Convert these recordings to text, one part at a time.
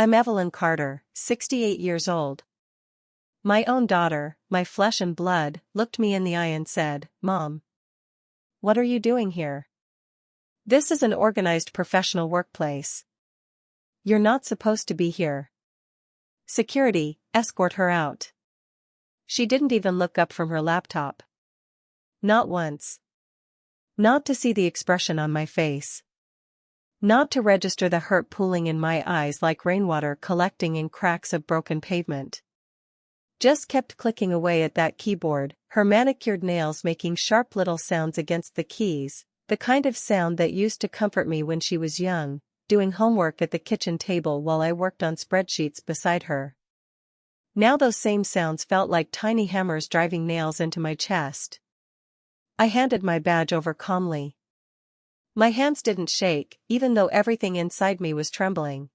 I'm Evelyn Carter, 68 years old. My own daughter, my flesh and blood, looked me in the eye and said, "Mom, what are you doing here? This is an organized professional workplace. You're not supposed to be here. Security, escort her out." She didn't even look up from her laptop. Not once. Not to see the expression on my face. Not to register the hurt pooling in my eyes like rainwater collecting in cracks of broken pavement. Just kept clicking away at that keyboard, her manicured nails making sharp little sounds against the keys, the kind of sound that used to comfort me when she was young, doing homework at the kitchen table while I worked on spreadsheets beside her. Now those same sounds felt like tiny hammers driving nails into my chest. I handed my badge over calmly. My hands didn't shake, even though everything inside me was trembling.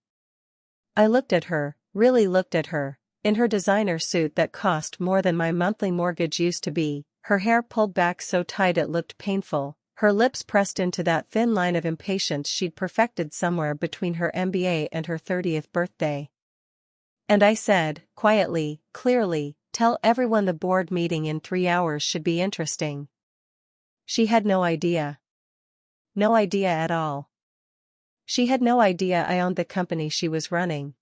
I looked at her, really looked at her, in her designer suit that cost more than my monthly mortgage used to be, her hair pulled back so tight it looked painful, her lips pressed into that thin line of impatience she'd perfected somewhere between her MBA and her 30th birthday. And I said, quietly, clearly, "Tell everyone the board meeting in 3 hours should be interesting." She had no idea. No idea at all. She had no idea I owned the company she was running.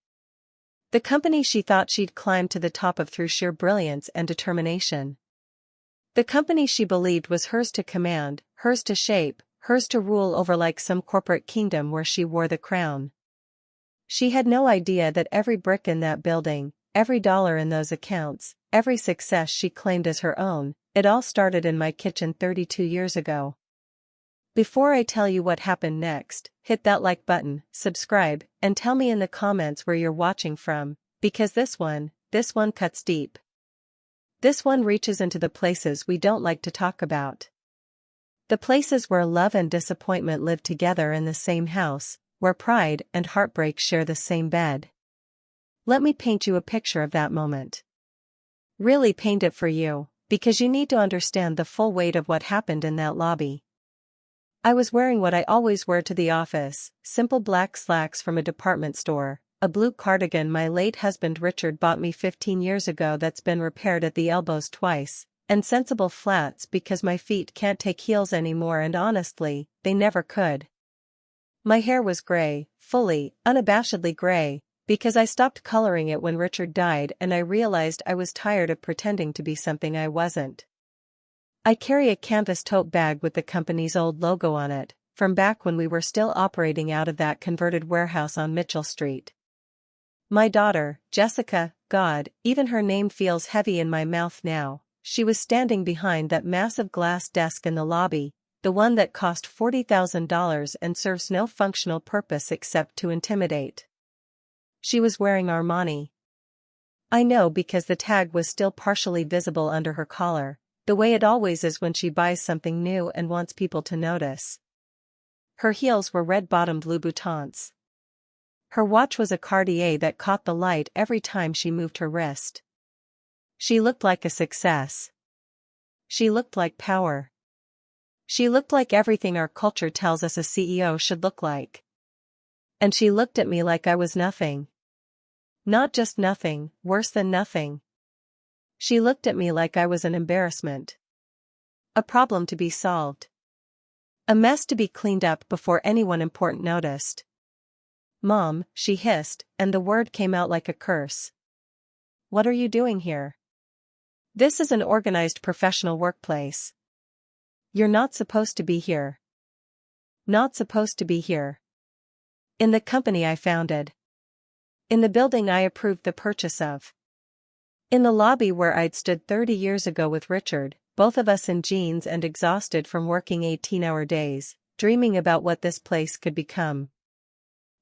The company she thought she'd climbed to the top of through sheer brilliance and determination. The company she believed was hers to command, hers to shape, hers to rule over like some corporate kingdom where she wore the crown. She had no idea that every brick in that building, every dollar in those accounts, every success she claimed as her own, it all started in my kitchen 32 years ago. Before I tell you what happened next, hit that like button, subscribe, and tell me in the comments where you're watching from, because this one cuts deep. This one reaches into the places we don't like to talk about. The places where love and disappointment live together in the same house, where pride and heartbreak share the same bed. Let me paint you a picture of that moment. Really paint it for you, because you need to understand the full weight of what happened in that lobby. I was wearing what I always wear to the office, simple black slacks from a department store, a blue cardigan my late husband Richard bought me 15 years ago that's been repaired at the elbows twice, and sensible flats because my feet can't take heels anymore and honestly, they never could. My hair was gray, fully, unabashedly gray, because I stopped coloring it when Richard died and I realized I was tired of pretending to be something I wasn't. I carry a canvas tote bag with the company's old logo on it, from back when we were still operating out of that converted warehouse on Mitchell Street. My daughter, Jessica, God, even her name feels heavy in my mouth now, she was standing behind that massive glass desk in the lobby, the one that cost $40,000 and serves no functional purpose except to intimidate. She was wearing Armani. I know because the tag was still partially visible under her collar, the way it always is when she buys something new and wants people to notice. Her heels were red-bottomed Louboutins. Her watch was a Cartier that caught the light every time she moved her wrist. She looked like a success. She looked like power. She looked like everything our culture tells us a CEO should look like. And she looked at me like I was nothing. Not just nothing, worse than nothing. She looked at me like I was an embarrassment. A problem to be solved. A mess to be cleaned up before anyone important noticed. "Mom," she hissed, and the word came out like a curse. "What are you doing here? This is an organized professional workplace. You're not supposed to be here. Not supposed to be here. In the company I founded. In the building I approved the purchase of. In the lobby where I'd stood 30 years ago with Richard, both of us in jeans and exhausted from working 18-hour days, dreaming about what this place could become.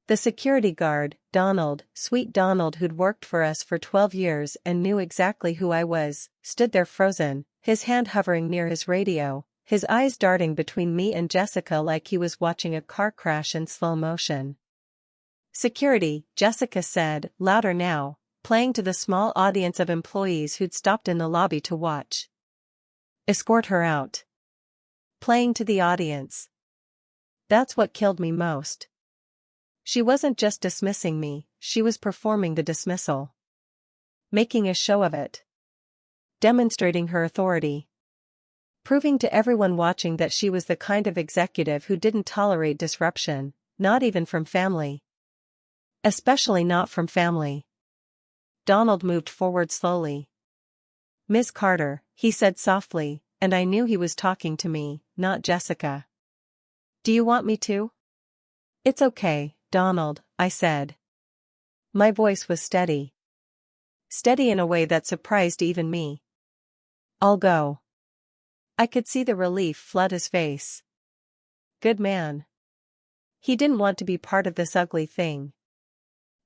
The security guard, Donald, sweet Donald who'd worked for us for 12 years and knew exactly who I was, stood there frozen, his hand hovering near his radio, his eyes darting between me and Jessica like he was watching a car crash in slow motion. "Security," Jessica said, louder now, playing to the small audience of employees who'd stopped in the lobby to watch. "Escort her out." Playing to the audience. That's what killed me most. She wasn't just dismissing me, she was performing the dismissal. Making a show of it. Demonstrating her authority. Proving to everyone watching that she was the kind of executive who didn't tolerate disruption, not even from family. Especially not from family. Donald moved forward slowly. "Miss Carter," he said softly, and I knew he was talking to me, not Jessica. "Do you want me to?" "It's okay, Donald," I said. My voice was steady. Steady in a way that surprised even me. "I'll go." I could see the relief flood his face. Good man. He didn't want to be part of this ugly thing.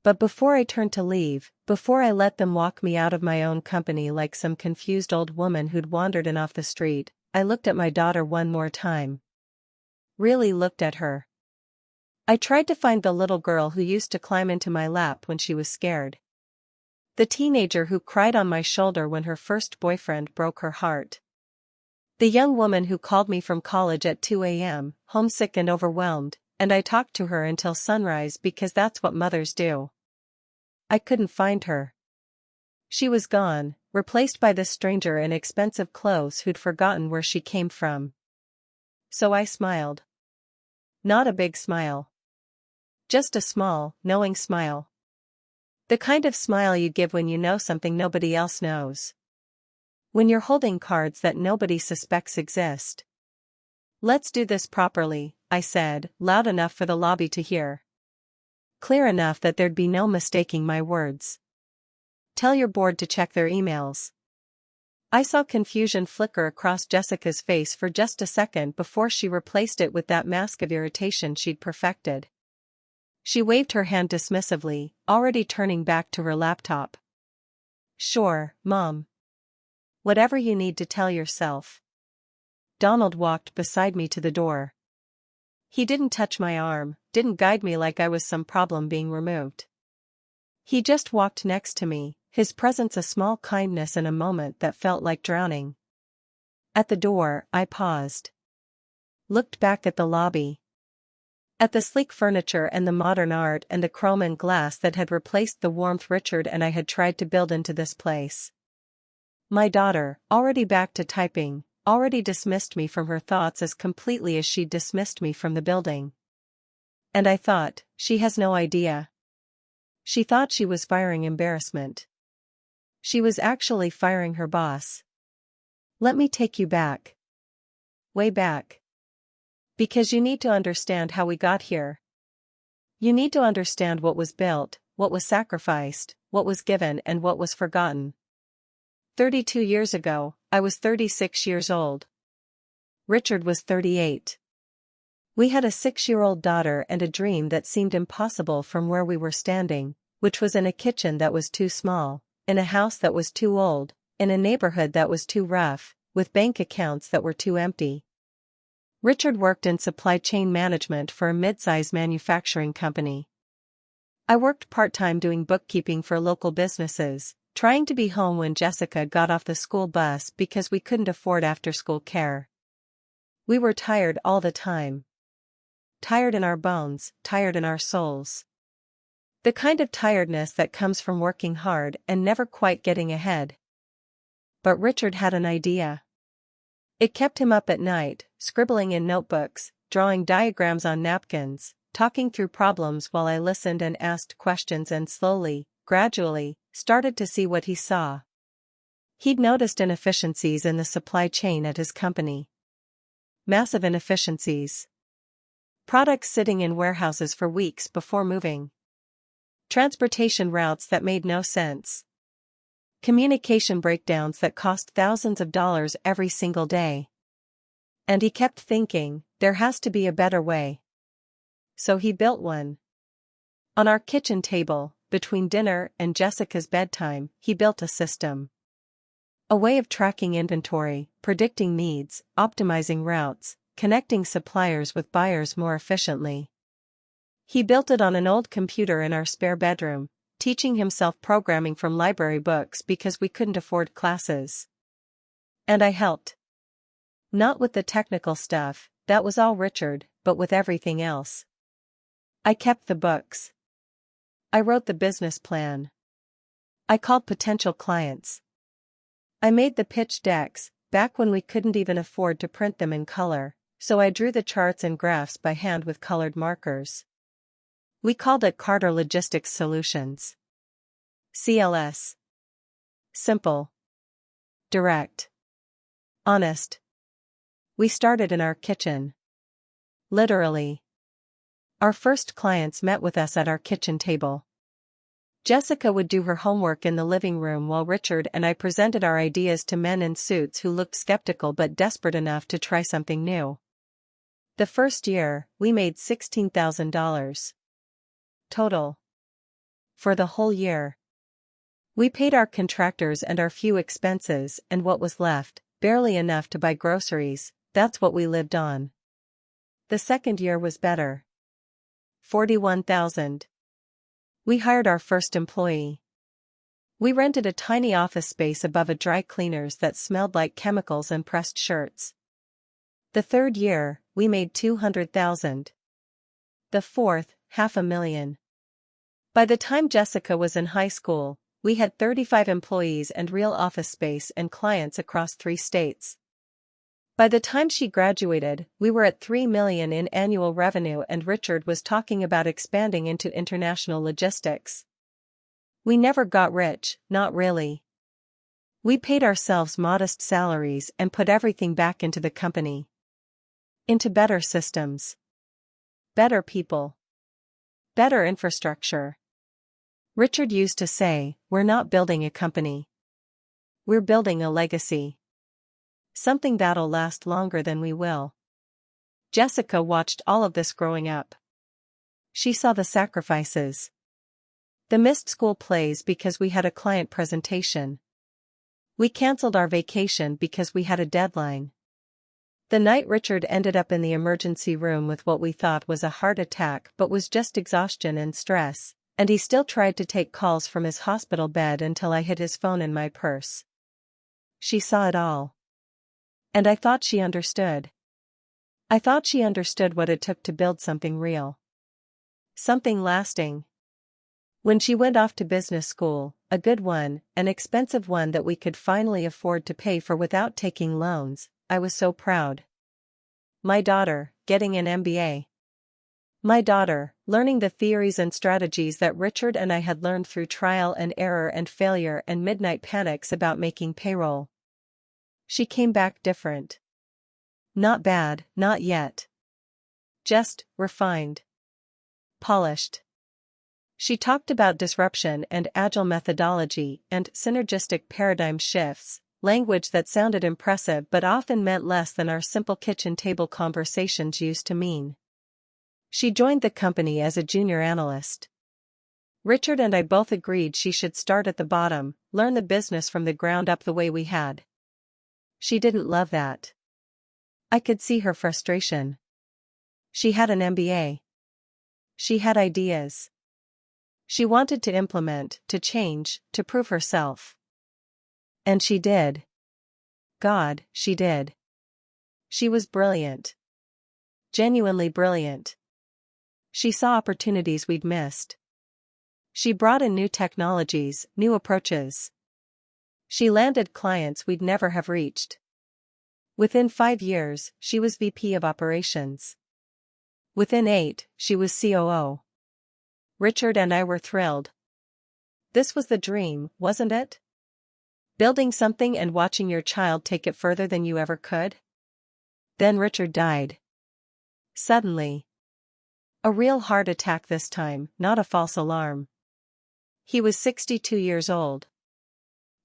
But before I turned to leave, before I let them walk me out of my own company like some confused old woman who'd wandered in off the street, I looked at my daughter one more time. Really looked at her. I tried to find the little girl who used to climb into my lap when she was scared. The teenager who cried on my shoulder when her first boyfriend broke her heart. The young woman who called me from college at 2 a.m., homesick and overwhelmed, and I talked to her until sunrise because that's what mothers do. I couldn't find her. She was gone, replaced by this stranger in expensive clothes who'd forgotten where she came from. So I smiled. Not a big smile. Just a small, knowing smile. The kind of smile you give when you know something nobody else knows. When you're holding cards that nobody suspects exist. "Let's do this properly," I said, loud enough for the lobby to hear. Clear enough that there'd be no mistaking my words. "Tell your board to check their emails." I saw confusion flicker across Jessica's face for just a second before she replaced it with that mask of irritation she'd perfected. She waved her hand dismissively, already turning back to her laptop. "Sure, Mom. Whatever you need to tell yourself." Donald walked beside me to the door. He didn't touch my arm, didn't guide me like I was some problem being removed. He just walked next to me, his presence a small kindness in a moment that felt like drowning. At the door, I paused. Looked back at the lobby. At the sleek furniture and the modern art and the chrome and glass that had replaced the warmth Richard and I had tried to build into this place. My daughter, already back to typing, already dismissed me from her thoughts as completely as she'd dismissed me from the building. And I thought, she has no idea. She thought she was firing embarrassment. She was actually firing her boss. Let me take you back. Way back. Because you need to understand how we got here. You need to understand what was built, what was sacrificed, what was given and what was forgotten. 32 years ago, I was 36 years old. Richard was 38. We had a 6-year-old daughter and a dream that seemed impossible from where we were standing, which was in a kitchen that was too small, in a house that was too old, in a neighborhood that was too rough, with bank accounts that were too empty. Richard worked in supply chain management for a mid-size manufacturing company. I worked part-time doing bookkeeping for local businesses, trying to be home when Jessica got off the school bus because we couldn't afford after-school care. We were tired all the time. Tired in our bones, tired in our souls. The kind of tiredness that comes from working hard and never quite getting ahead. But Richard had an idea. It kept him up at night, scribbling in notebooks, drawing diagrams on napkins, talking through problems while I listened and asked questions and slowly, gradually, started to see what he saw. He'd noticed inefficiencies in the supply chain at his company. Massive inefficiencies. Products sitting in warehouses for weeks before moving. Transportation routes that made no sense. Communication breakdowns that cost thousands of dollars every single day. And he kept thinking, there has to be a better way. So he built one. On our kitchen table, between dinner and Jessica's bedtime, he built a system. A way of tracking inventory, predicting needs, optimizing routes, connecting suppliers with buyers more efficiently. He built it on an old computer in our spare bedroom, teaching himself programming from library books because we couldn't afford classes. And I helped. Not with the technical stuff, that was all Richard, but with everything else. I kept the books. I wrote the business plan. I called potential clients. I made the pitch decks, back when we couldn't even afford to print them in color, so I drew the charts and graphs by hand with colored markers. We called it Carter Logistics Solutions. CLS. Simple. Direct. Honest. We started in our kitchen. Literally. Our first clients met with us at our kitchen table. Jessica would do her homework in the living room while Richard and I presented our ideas to men in suits who looked skeptical but desperate enough to try something new. The first year, we made $16,000. Total. For the whole year. We paid our contractors and our few expenses, and what was left, barely enough to buy groceries, that's what we lived on. The second year was better. $41,000. We hired our first employee. We rented a tiny office space above a dry cleaners that smelled like chemicals and pressed shirts. The third year, we made $200,000. The fourth, $500,000. By the time Jessica was in high school, we had 35 employees and real office space and clients across 3 states. By the time she graduated, we were at $3 million in annual revenue, and Richard was talking about expanding into international logistics. We never got rich, not really. We paid ourselves modest salaries and put everything back into the company. Into better systems. Better people. Better infrastructure. Richard used to say, "We're not building a company. We're building a legacy. Something that'll last longer than we will." Jessica watched all of this growing up. She saw the sacrifices. The missed school plays because we had a client presentation. We canceled our vacation because we had a deadline. The night Richard ended up in the emergency room with what we thought was a heart attack but was just exhaustion and stress, and he still tried to take calls from his hospital bed until I hid his phone in my purse. She saw it all. And I thought she understood. I thought she understood what it took to build something real. Something lasting. When she went off to business school, a good one, an expensive one that we could finally afford to pay for without taking loans, I was so proud. My daughter, getting an MBA. My daughter, learning the theories and strategies that Richard and I had learned through trial and error and failure and midnight panics about making payroll. She came back different. Not bad, not yet. Just refined. Polished. She talked about disruption and agile methodology and synergistic paradigm shifts, language that sounded impressive but often meant less than our simple kitchen table conversations used to mean. She joined the company as a junior analyst. Richard and I both agreed she should start at the bottom, learn the business from the ground up the way we had. She didn't love that. I could see her frustration. She had an MBA. She had ideas. She wanted to implement, to change, to prove herself. And she did. God, she did. She was brilliant. Genuinely brilliant. She saw opportunities we'd missed. She brought in new technologies, new approaches. She landed clients we'd never have reached. Within 5 years, she was VP of Operations. Within 8, she was COO. Richard and I were thrilled. This was the dream, wasn't it? Building something and watching your child take it further than you ever could? Then Richard died. Suddenly. A real heart attack this time, not a false alarm. He was 62 years old.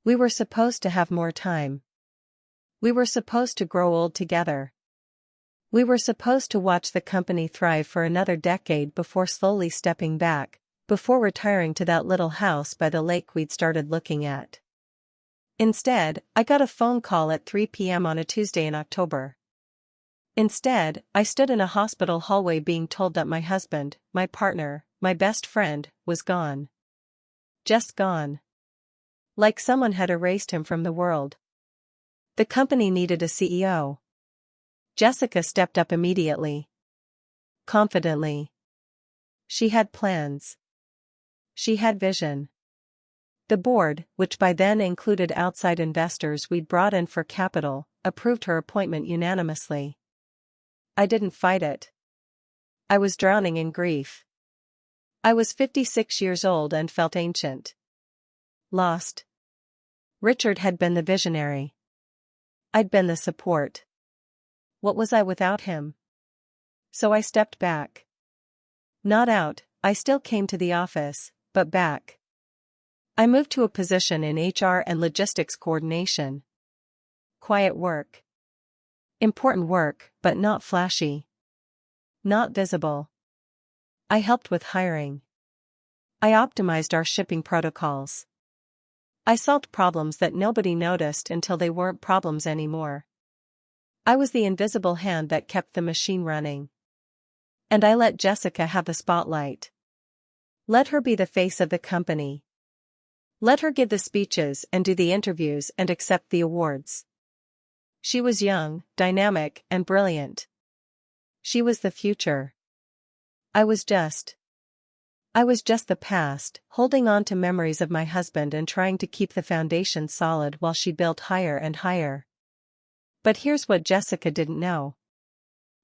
We were supposed to have more time. We were supposed to grow old together. We were supposed to watch the company thrive for another decade before slowly stepping back, before retiring to that little house by the lake we'd started looking at. Instead, I got a phone call at 3 p.m. on a Tuesday in October. Instead, I stood in a hospital hallway being told that my husband, my partner, my best friend, was gone. Just gone. Like someone had erased him from the world. The company needed a CEO. Jessica stepped up immediately. Confidently. She had plans. She had vision. The board, which by then included outside investors we'd brought in for capital, approved her appointment unanimously. I didn't fight it. I was drowning in grief. I was 56 years old and felt ancient. Lost. Richard had been the visionary. I'd been the support. What was I without him? So I stepped back. Not out, I still came to the office, but back. I moved to a position in HR and logistics coordination. Quiet work. Important work, but not flashy. Not visible. I helped with hiring. I optimized our shipping protocols. I solved problems that nobody noticed until they weren't problems anymore. I was the invisible hand that kept the machine running. And I let Jessica have the spotlight. Let her be the face of the company. Let her give the speeches and do the interviews and accept the awards. She was young, dynamic, and brilliant. She was the future. I was just the past, holding on to memories of my husband and trying to keep the foundation solid while she built higher and higher. But here's what Jessica didn't know.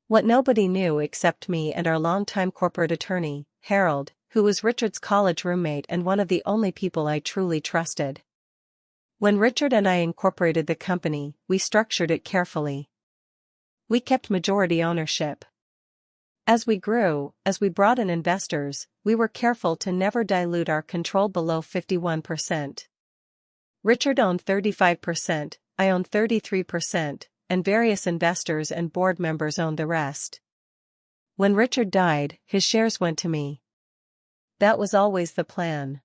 What nobody knew except me and our longtime corporate attorney, Harold, who was Richard's college roommate and one of the only people I truly trusted. When Richard and I incorporated the company, we structured it carefully. We kept majority ownership. As we grew, as we brought in investors, we were careful to never dilute our control below 51%. Richard owned 35%, I owned 33%, and various investors and board members owned the rest. When Richard died, his shares went to me. That was always the plan.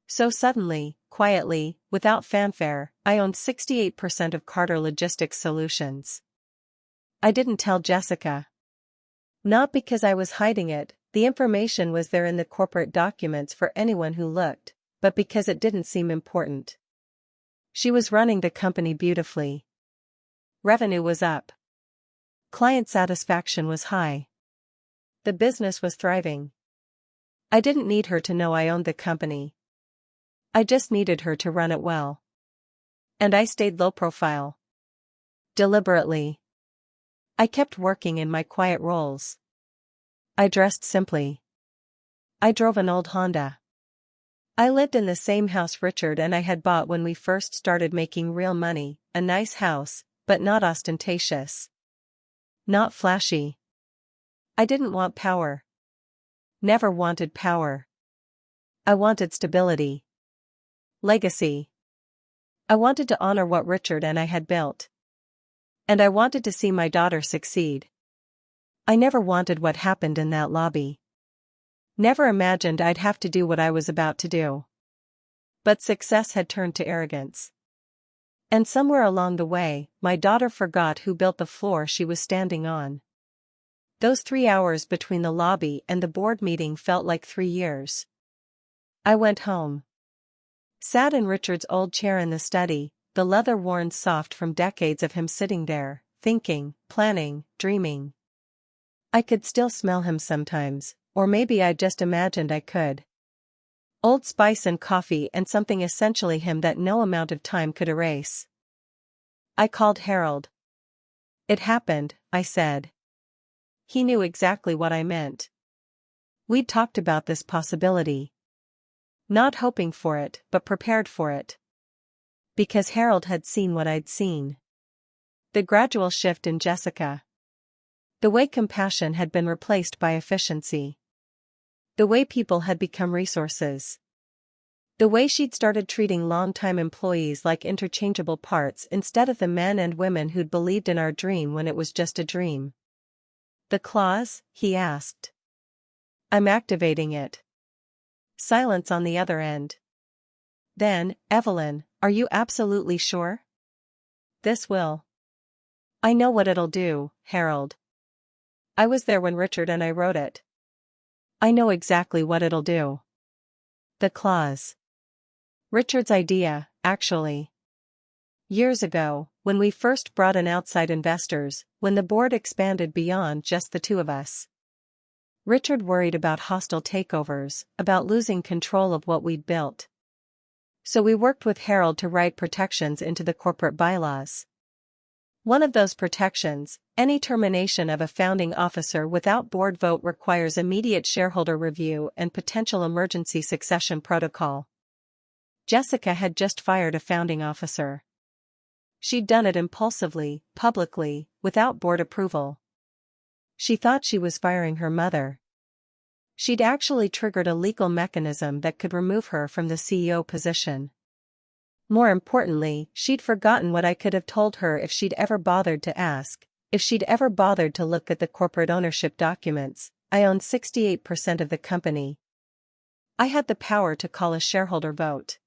So suddenly, quietly, without fanfare, I owned 68% of Carter Logistics Solutions. I didn't tell Jessica. Not because I was hiding it, the information was there in the corporate documents for anyone who looked, but because it didn't seem important. She was running the company beautifully. Revenue was up. Client satisfaction was high. The business was thriving. I didn't need her to know I owned the company. I just needed her to run it well. And I stayed low profile. Deliberately. I kept working in my quiet roles. I dressed simply. I drove an old Honda. I lived in the same house Richard and I had bought when we first started making real money, a nice house, but not ostentatious. Not flashy. I didn't want power. Never wanted power. I wanted stability. Legacy. I wanted to honor what Richard and I had built. And I wanted to see my daughter succeed. I never wanted what happened in that lobby. Never imagined I'd have to do what I was about to do. But success had turned to arrogance. And somewhere along the way, my daughter forgot who built the floor she was standing on. Those 3 hours between the lobby and the board meeting felt like 3 years. I went home. Sat in Richard's old chair in the study, the leather worn soft from decades of him sitting there, thinking, planning, dreaming. I could still smell him sometimes, or maybe I just imagined I could. Old Spice and coffee and something essentially him that no amount of time could erase. I called Harold. It happened, I said. He knew exactly what I meant. We'd talked about this possibility. Not hoping for it, but prepared for it. Because Harold had seen what I'd seen. The gradual shift in Jessica. The way compassion had been replaced by efficiency. The way people had become resources. The way she'd started treating longtime employees like interchangeable parts instead of the men and women who'd believed in our dream when it was just a dream. The clause? He asked. I'm activating it. Silence on the other end. Then, Evelyn, are you absolutely sure? This will. I know what it'll do, Harold. I was there when Richard and I wrote it. I know exactly what it'll do. The clause. Richard's idea, actually. Years ago, when we first brought in outside investors, when the board expanded beyond just the two of us. Richard worried about hostile takeovers, about losing control of what we'd built. So we worked with Harold to write protections into the corporate bylaws. One of those protections, any termination of a founding officer without board vote requires immediate shareholder review and potential emergency succession protocol. Jessica had just fired a founding officer. She'd done it impulsively, publicly, without board approval. She thought she was firing her mother. She'd actually triggered a legal mechanism that could remove her from the CEO position. More importantly, she'd forgotten what I could have told her if she'd ever bothered to ask, if she'd ever bothered to look at the corporate ownership documents. I owned 68% of the company. I had the power to call a shareholder vote.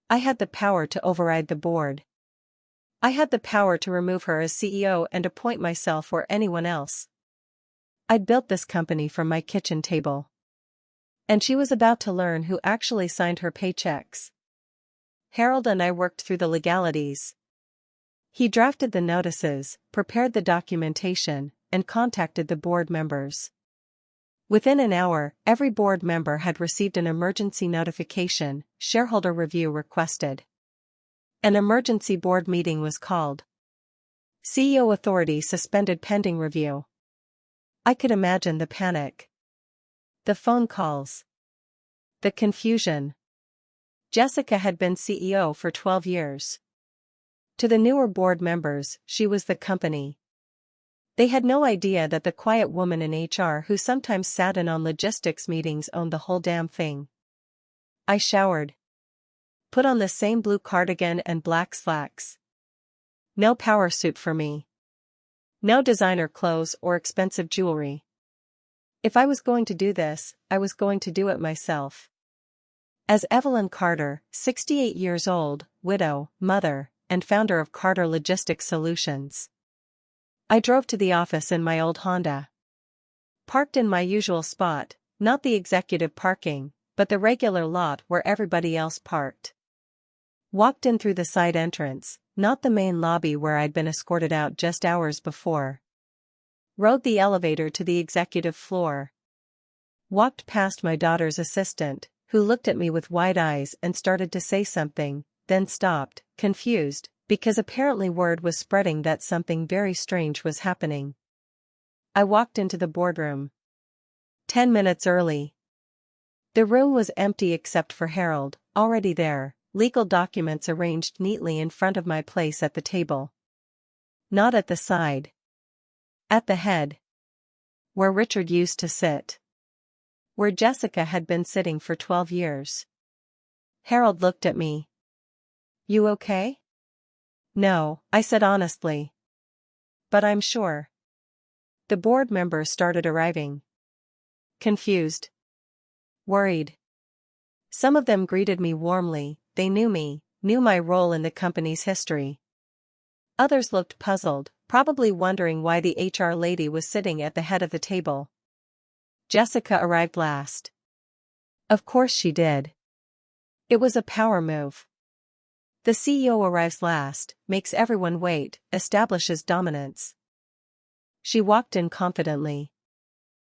I had the power to override the board. I had the power to remove her as CEO and appoint myself or anyone else. I'd built this company from my kitchen table. And she was about to learn who actually signed her paychecks. Harold and I worked through the legalities. He drafted the notices, prepared the documentation, and contacted the board members. Within an hour, every board member had received an emergency notification, shareholder review requested. An emergency board meeting was called. CEO authority suspended pending review. I could imagine the panic. The phone calls. The confusion. Jessica had been CEO for 12 years. To the newer board members, she was the company. They had no idea that the quiet woman in HR who sometimes sat in on logistics meetings owned the whole damn thing. I showered. Put on the same blue cardigan and black slacks. No power suit for me. No designer clothes or expensive jewelry. If I was going to do this, I was going to do it myself. As Evelyn Carter, 68 years old, widow, mother, and founder of Carter Logistics Solutions. I drove to the office in my old Honda. Parked in my usual spot, not the executive parking, but the regular lot where everybody else parked. Walked in through the side entrance, not the main lobby where I'd been escorted out just hours before. Rode the elevator to the executive floor. Walked past my daughter's assistant, who looked at me with wide eyes and started to say something, then stopped, confused, because apparently word was spreading that something very strange was happening. I walked into the boardroom. 10 minutes early. The room was empty except for Harold, already there, legal documents arranged neatly in front of my place at the table. Not at the side. At the head. Where Richard used to sit. Where Jessica had been sitting for 12 years. Harold looked at me. You okay? No, I said honestly. But I'm sure. The board members started arriving. Confused. Worried. Some of them greeted me warmly, they knew me, knew my role in the company's history. Others looked puzzled, probably wondering why the HR lady was sitting at the head of the table. Jessica arrived last. Of course she did. It was a power move. The CEO arrives last, makes everyone wait, establishes dominance. She walked in confidently.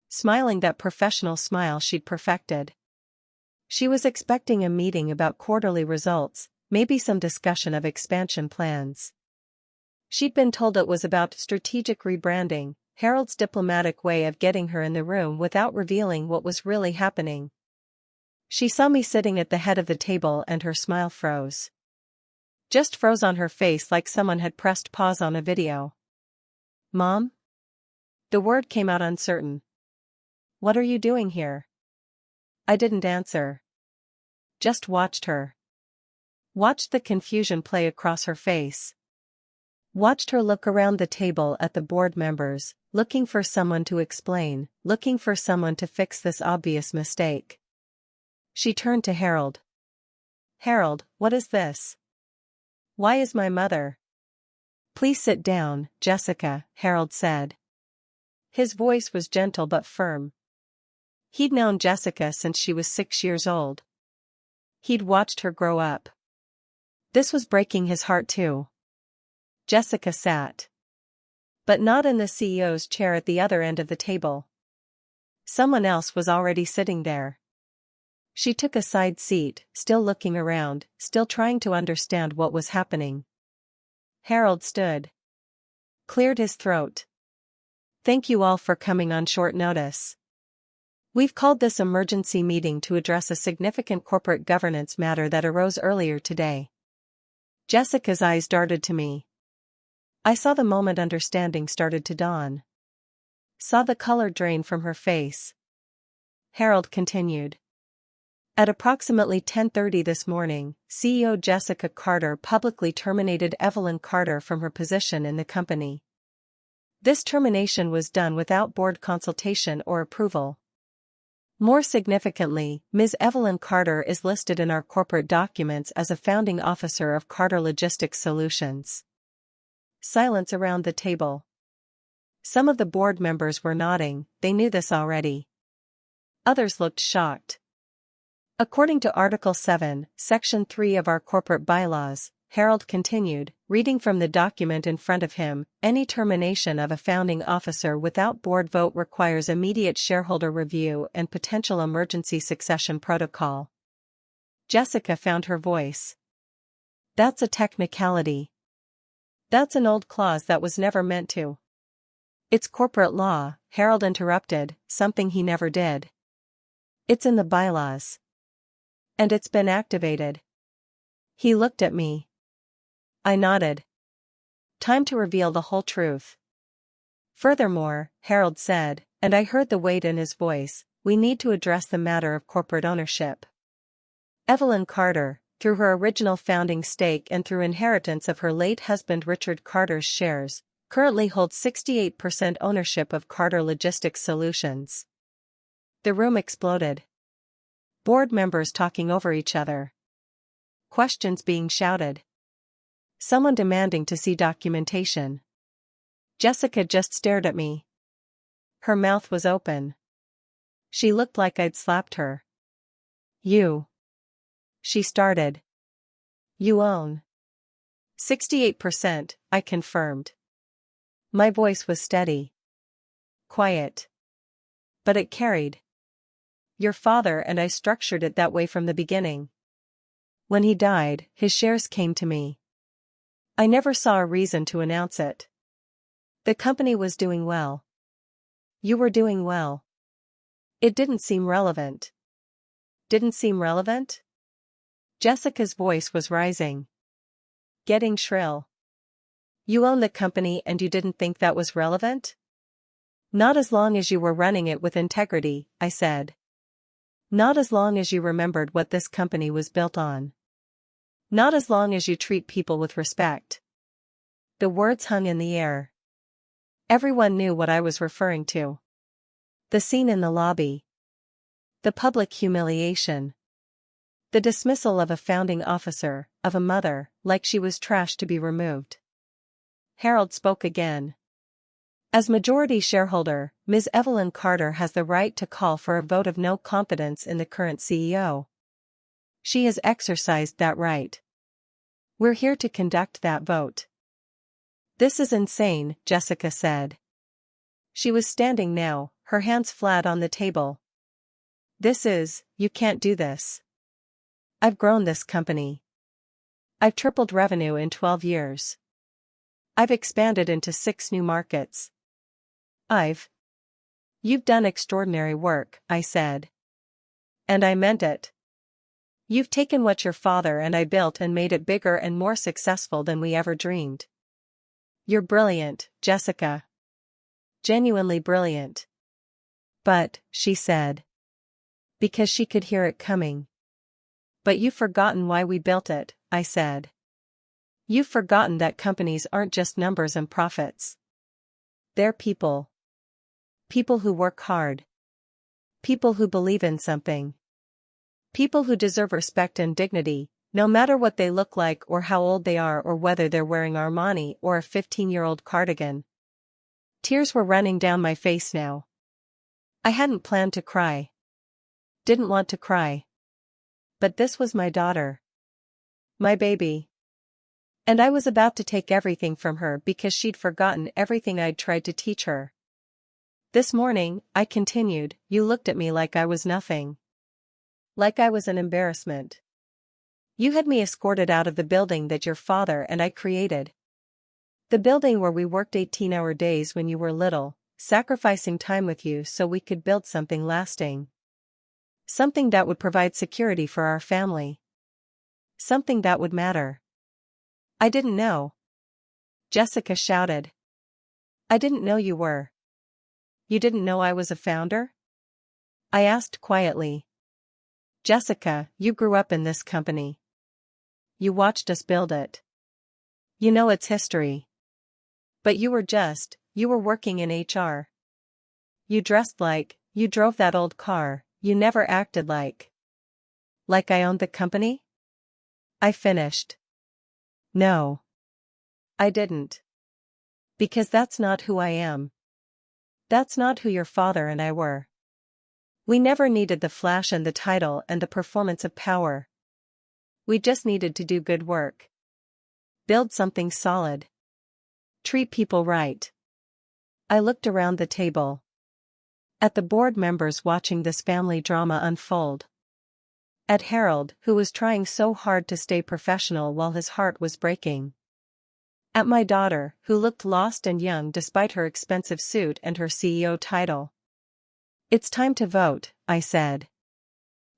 Smiling that professional smile she'd perfected. She was expecting a meeting about quarterly results, maybe some discussion of expansion plans. She'd been told it was about strategic rebranding, Harold's diplomatic way of getting her in the room without revealing what was really happening. She saw me sitting at the head of the table and her smile froze. Just froze on her face like someone had pressed pause on a video. Mom? The word came out uncertain. What are you doing here? I didn't answer. Just watched her. Watched the confusion play across her face. Watched her look around the table at the board members, looking for someone to explain, looking for someone to fix this obvious mistake. She turned to Harold. Harold, what is this? Why is my mother? Please sit down, Jessica, Harold said. His voice was gentle but firm. He'd known Jessica since she was 6 years old. He'd watched her grow up. This was breaking his heart too. Jessica sat. But not in the CEO's chair at the other end of the table. Someone else was already sitting there. She took a side seat, still looking around, still trying to understand what was happening. Harold stood. Cleared his throat. Thank you all for coming on short notice. We've called this emergency meeting to address a significant corporate governance matter that arose earlier today. Jessica's eyes darted to me. I saw the moment understanding started to dawn. Saw the color drain from her face. Harold continued. At approximately 10:30 this morning, CEO Jessica Carter publicly terminated Evelyn Carter from her position in the company. This termination was done without board consultation or approval. More significantly, Ms. Evelyn Carter is listed in our corporate documents as a founding officer of Carter Logistics Solutions. Silence around the table. Some of the board members were nodding, they knew this already. Others looked shocked. According to Article 7, Section 3 of our corporate bylaws, Harold continued, reading from the document in front of him, any termination of a founding officer without board vote requires immediate shareholder review and potential emergency succession protocol. Jessica found her voice. That's a technicality. That's an old clause that was never meant to. It's corporate law, Harold interrupted, something he never did. It's in the bylaws. And it's been activated. He looked at me. I nodded. Time to reveal the whole truth. Furthermore, Harold said, and I heard the weight in his voice, we need to address the matter of corporate ownership. Evelyn Carter, through her original founding stake and through inheritance of her late husband Richard Carter's shares, currently holds 68% ownership of Carter Logistics Solutions. The room exploded. Board members talking over each other. Questions being shouted. Someone demanding to see documentation. Jessica just stared at me. Her mouth was open. She looked like I'd slapped her. You. She started. You own. 68%, I confirmed. My voice was steady. Quiet. But it carried. Your father and I structured it that way from the beginning. When he died, his shares came to me. I never saw a reason to announce it. The company was doing well. You were doing well. It didn't seem relevant. Didn't seem relevant? Jessica's voice was rising. Getting shrill. You own the company and you didn't think that was relevant? Not as long as you were running it with integrity, I said. Not as long as you remembered what this company was built on. Not as long as you treat people with respect. The words hung in the air. Everyone knew what I was referring to. The scene in the lobby. The public humiliation. The dismissal of a founding officer, of a mother, like she was trash to be removed. Harold spoke again. As majority shareholder, Ms. Evelyn Carter has the right to call for a vote of no confidence in the current CEO. She has exercised that right. We're here to conduct that vote. This is insane, Jessica said. She was standing now, her hands flat on the table. You can't do this. I've grown this company. I've tripled revenue in 12 years. I've expanded into 6 new markets. You've done extraordinary work, I said. And I meant it. You've taken what your father and I built and made it bigger and more successful than we ever dreamed. You're brilliant, Jessica. Genuinely brilliant. But, she said. Because she could hear it coming. But you've forgotten why we built it, I said. You've forgotten that companies aren't just numbers and profits. They're people. People who work hard. People who believe in something. People who deserve respect and dignity, no matter what they look like or how old they are or whether they're wearing Armani or a 15-year-old cardigan. Tears were running down my face now. I hadn't planned to cry. Didn't want to cry. But this was my daughter. My baby. And I was about to take everything from her because she'd forgotten everything I'd tried to teach her. This morning, I continued, you looked at me like I was nothing. Like I was an embarrassment. You had me escorted out of the building that your father and I created. The building where we worked 18-hour days when you were little, sacrificing time with you so we could build something lasting. Something that would provide security for our family. Something that would matter. I didn't know. Jessica shouted. I didn't know you were. You didn't know I was a founder? I asked quietly. Jessica, you grew up in this company. You watched us build it. You know its history. But you were working in HR. You dressed like, you drove that old car, you never acted like. Like I owned the company? I finished. No. I didn't. Because that's not who I am. That's not who your father and I were. We never needed the flash and the title and the performance of power. We just needed to do good work. Build something solid. Treat people right. I looked around the table. At the board members watching this family drama unfold. At Harold, who was trying so hard to stay professional while his heart was breaking. At my daughter, who looked lost and young despite her expensive suit and her CEO title. It's time to vote, I said.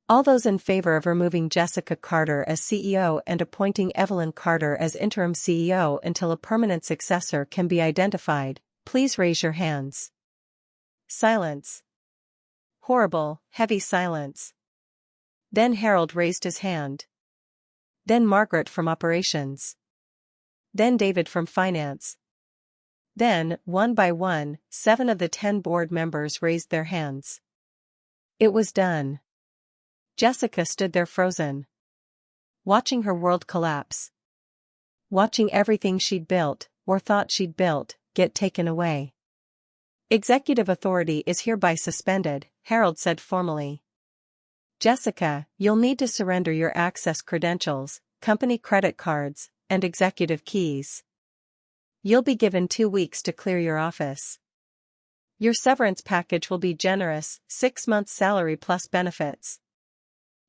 All those in favor of removing Jessica Carter as CEO and appointing Evelyn Carter as interim CEO until a permanent successor can be identified, please raise your hands. Silence. Horrible, heavy silence. Then Harold raised his hand. Then Margaret from operations. Then David from finance. Then, one by one, 7 of the 10 board members raised their hands. It was done. Jessica stood there frozen. Watching her world collapse. Watching everything she'd built, or thought she'd built, get taken away. Executive authority is hereby suspended, Harold said formally. Jessica, you'll need to surrender your access credentials, company credit cards, and executive keys. You'll be given 2 weeks to clear your office. Your severance package will be generous, 6 months' salary plus benefits.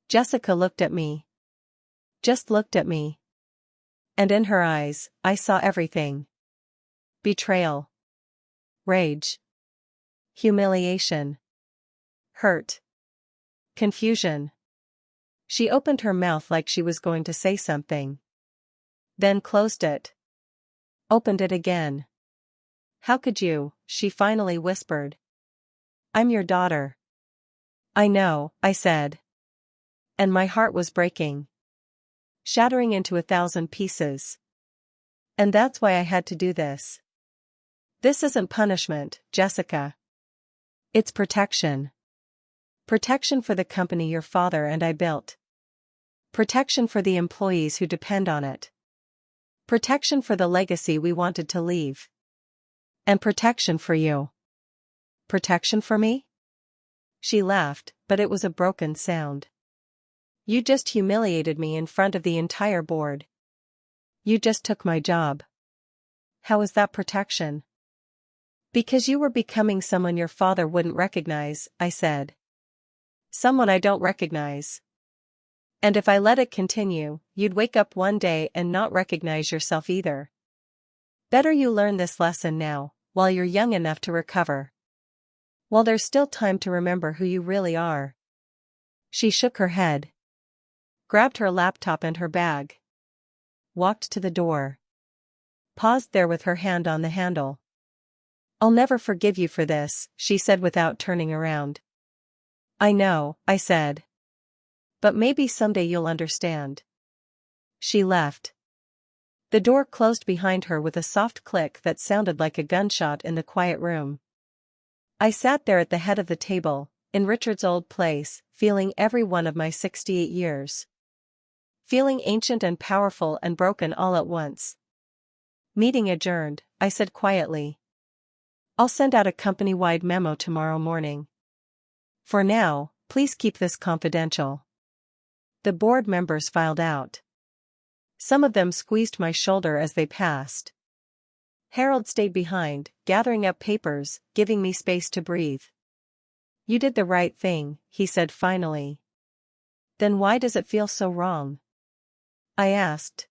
Jessica looked at me. Just looked at me. And in her eyes, I saw everything. Betrayal. Rage. Humiliation. Hurt. Confusion. She opened her mouth like she was going to say something. Then closed it. Opened it again. How could you, she finally whispered. I'm your daughter. I know, I said. And my heart was breaking. Shattering into 1,000 pieces. And that's why I had to do this. This isn't punishment, Jessica. It's protection. Protection for the company your father and I built. Protection for the employees who depend on it. Protection for the legacy we wanted to leave. And protection for you. Protection for me? She laughed, but it was a broken sound. You just humiliated me in front of the entire board. You just took my job. How is that protection? Because you were becoming someone your father wouldn't recognize, I said. Someone I don't recognize. And if I let it continue, you'd wake up one day and not recognize yourself either. Better you learn this lesson now, while you're young enough to recover. While there's still time to remember who you really are. She shook her head. Grabbed her laptop and her bag. Walked to the door. Paused there with her hand on the handle. I'll never forgive you for this, she said without turning around. I know, I said. But maybe someday you'll understand. She left. The door closed behind her with a soft click that sounded like a gunshot in the quiet room. I sat there at the head of the table, in Richard's old place, feeling every one of my 68 years. Feeling ancient and powerful and broken all at once. Meeting adjourned, I said quietly. I'll send out a company-wide memo tomorrow morning. For now, please keep this confidential. The board members filed out. Some of them squeezed my shoulder as they passed. Harold stayed behind, gathering up papers, giving me space to breathe. You did the right thing, he said finally. Then why does it feel so wrong? I asked.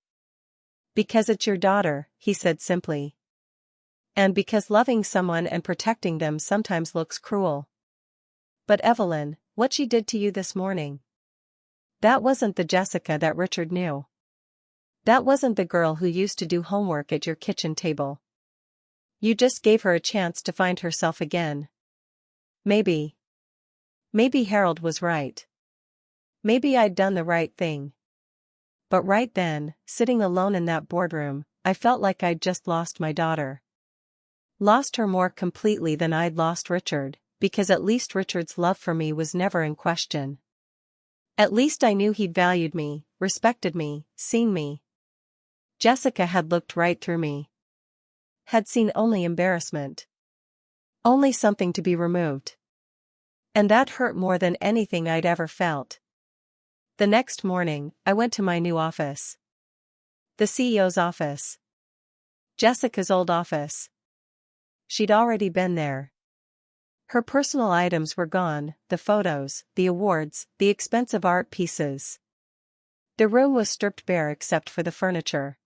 Because it's your daughter, he said simply. And because loving someone and protecting them sometimes looks cruel. But Evelyn, what she did to you this morning. That wasn't the Jessica that Richard knew. That wasn't the girl who used to do homework at your kitchen table. You just gave her a chance to find herself again. Maybe Harold was right. Maybe I'd done the right thing. But right then, sitting alone in that boardroom, I felt like I'd just lost my daughter. Lost her more completely than I'd lost Richard, because at least Richard's love for me was never in question. At least I knew he'd valued me, respected me, seen me. Jessica had looked right through me. Had seen only embarrassment. Only something to be removed. And that hurt more than anything I'd ever felt. The next morning, I went to my new office. The CEO's office. Jessica's old office. She'd already been there. Her personal items were gone, the photos, the awards, the expensive art pieces. The room was stripped bare except for the furniture.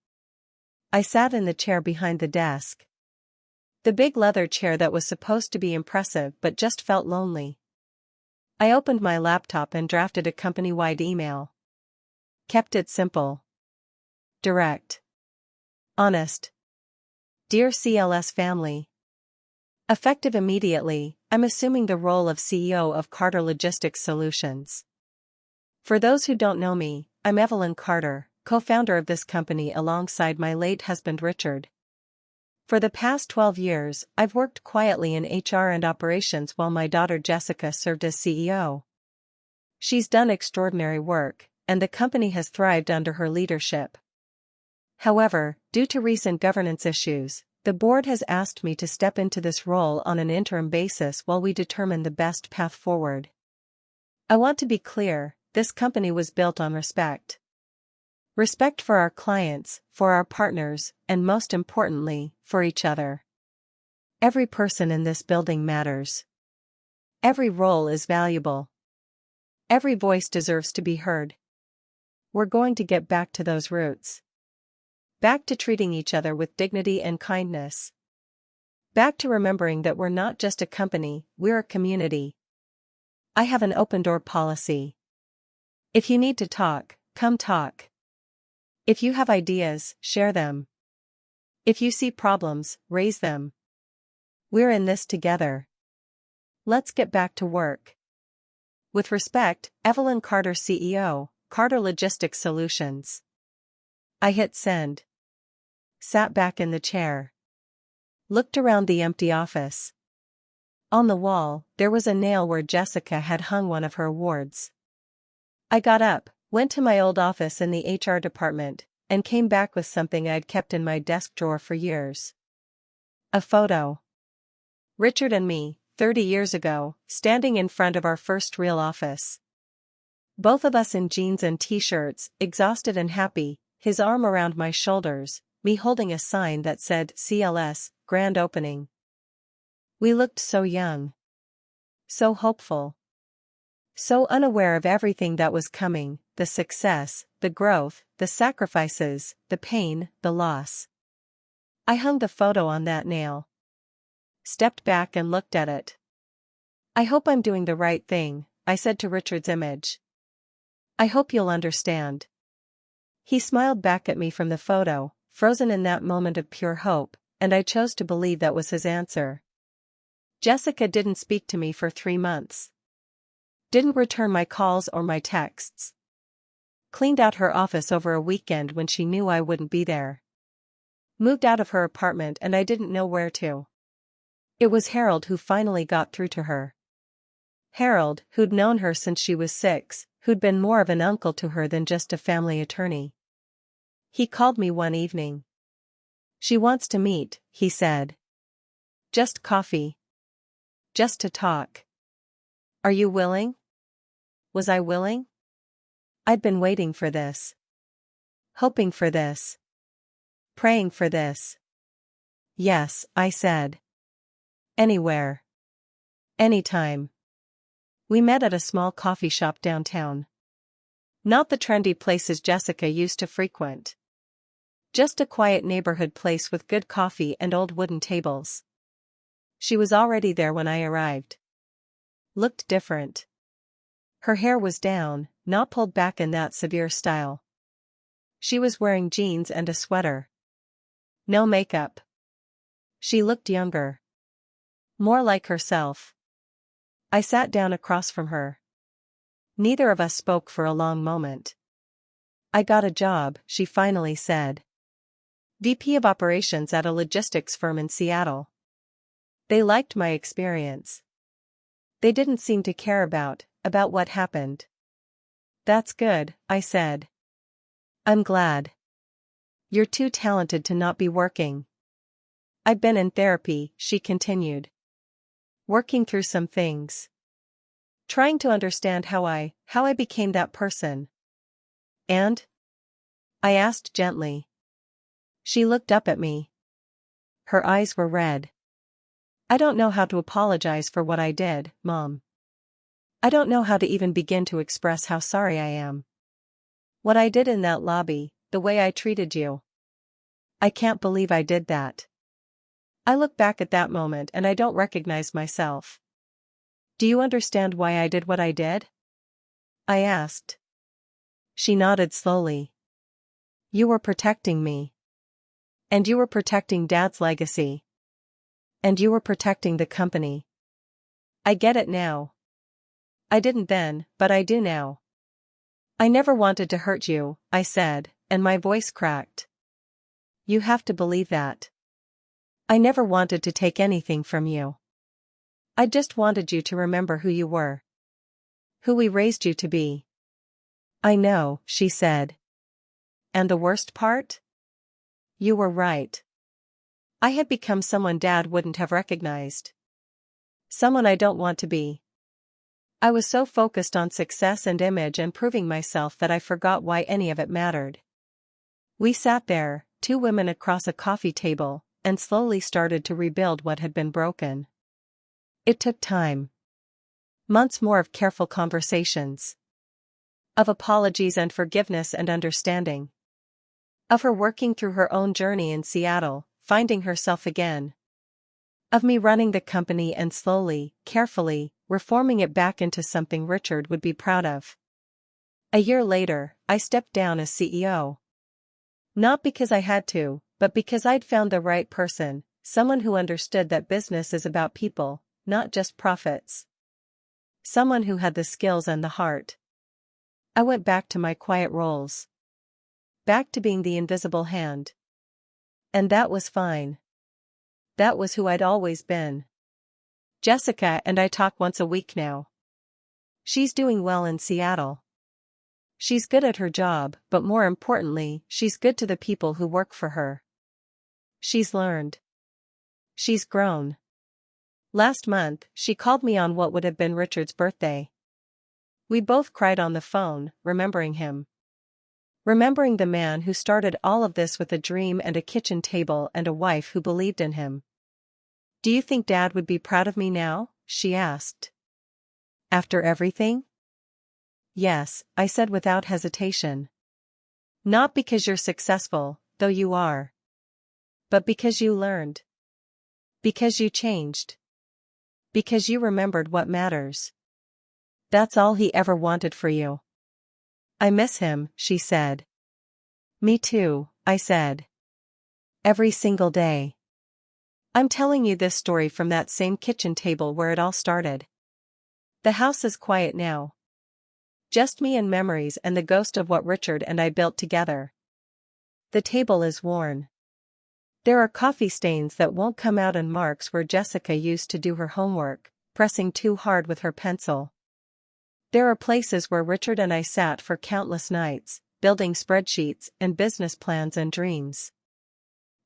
I sat in the chair behind the desk. The big leather chair that was supposed to be impressive but just felt lonely. I opened my laptop and drafted a company-wide email. Kept it simple. Direct. Honest. Dear CLS family. Effective immediately, I'm assuming the role of CEO of Carter Logistics Solutions. For those who don't know me, I'm Evelyn Carter, co-founder of this company alongside my late husband Richard. For the past 12 years, I've worked quietly in HR and operations while my daughter Jessica served as CEO. She's done extraordinary work, and the company has thrived under her leadership. However, due to recent governance issues, the board has asked me to step into this role on an interim basis while we determine the best path forward. I want to be clear, this company was built on respect. Respect for our clients, for our partners, and most importantly, for each other. Every person in this building matters. Every role is valuable. Every voice deserves to be heard. We're going to get back to those roots. Back to treating each other with dignity and kindness. Back to remembering that we're not just a company, we're a community. I have an open-door policy. If you need to talk, come talk. If you have ideas, share them. If you see problems, raise them. We're in this together. Let's get back to work. With respect, Evelyn Carter CEO, Carter Logistics Solutions. I hit send. Sat back in the chair. Looked around the empty office. On the wall, there was a nail where Jessica had hung one of her awards. I got up, went to my old office in the HR department, and came back with something I'd kept in my desk drawer for years. A photo. Richard and me, 30 years ago, standing in front of our first real office. Both of us in jeans and t-shirts, exhausted and happy, his arm around my shoulders, me holding a sign that said CLS, Grand Opening. We looked so young. So hopeful. So unaware of everything that was coming, the success, the growth, the sacrifices, the pain, the loss. I hung the photo on that nail. Stepped back and looked at it. I hope I'm doing the right thing, I said to Richard's image. I hope you'll understand. He smiled back at me from the photo, frozen in that moment of pure hope, and I chose to believe that was his answer. Jessica didn't speak to me for 3 months. Didn't return my calls or my texts. Cleaned out her office over a weekend when she knew I wouldn't be there. Moved out of her apartment and I didn't know where to. It was Harold who finally got through to her. Harold, who'd known her since she was 6, who'd been more of an uncle to her than just a family attorney. He called me one evening. She wants to meet, he said. Just coffee. Just to talk. Are you willing? Was I willing? I'd been waiting for this. Hoping for this. Praying for this. Yes, I said. Anywhere. Anytime. We met at a small coffee shop downtown. Not the trendy places Jessica used to frequent. Just a quiet neighborhood place with good coffee and old wooden tables. She was already there when I arrived. Looked different. Her hair was down, not pulled back in that severe style. She was wearing jeans and a sweater. No makeup. She looked younger. More like herself. I sat down across from her. Neither of us spoke for a long moment. I got a job, she finally said. VP of Operations at a logistics firm in Seattle. They liked my experience. They didn't seem to care about what happened. That's good, I said. I'm glad. You're too talented to not be working. I've been in therapy, she continued. Working through some things. Trying to understand how I became that person. And? I asked gently. She looked up at me. Her eyes were red. I don't know how to apologize for what I did, Mom. I don't know how to even begin to express how sorry I am. What I did in that lobby, the way I treated you. I can't believe I did that. I look back at that moment and I don't recognize myself. Do you understand why I did what I did? I asked. She nodded slowly. You were protecting me. And you were protecting Dad's legacy. And you were protecting the company. I get it now. I didn't then, but I do now. I never wanted to hurt you, I said, and my voice cracked. You have to believe that. I never wanted to take anything from you. I just wanted you to remember who you were. Who we raised you to be. I know, she said. And the worst part? You were right. I had become someone Dad wouldn't have recognized. Someone I don't want to be. I was so focused on success and image and proving myself that I forgot why any of it mattered. We sat there, two women across a coffee table, and slowly started to rebuild what had been broken. It took time. Months more of careful conversations. Of apologies and forgiveness and understanding. Of her working through her own journey in Seattle, finding herself again. Of me running the company and slowly, carefully, reforming it back into something Richard would be proud of. A year later, I stepped down as CEO. Not because I had to, but because I'd found the right person, someone who understood that business is about people, not just profits. Someone who had the skills and the heart. I went back to my quiet roles. Back to being the invisible hand. And that was fine. That was who I'd always been. Jessica and I talk once a week now. She's doing well in Seattle. She's good at her job, but more importantly, she's good to the people who work for her. She's learned. She's grown. Last month, she called me on what would have been Richard's birthday. We both cried on the phone, remembering him. Remembering the man who started all of this with a dream and a kitchen table and a wife who believed in him. Do you think Dad would be proud of me now? She asked. After everything? Yes, I said without hesitation. Not because you're successful, though you are. But because you learned. Because you changed. Because you remembered what matters. That's all he ever wanted for you. I miss him, she said. Me too, I said. Every single day. I'm telling you this story from that same kitchen table where it all started. The house is quiet now. Just me and memories and the ghost of what Richard and I built together. The table is worn. There are coffee stains that won't come out and marks where Jessica used to do her homework, pressing too hard with her pencil. There are places where Richard and I sat for countless nights, building spreadsheets and business plans and dreams.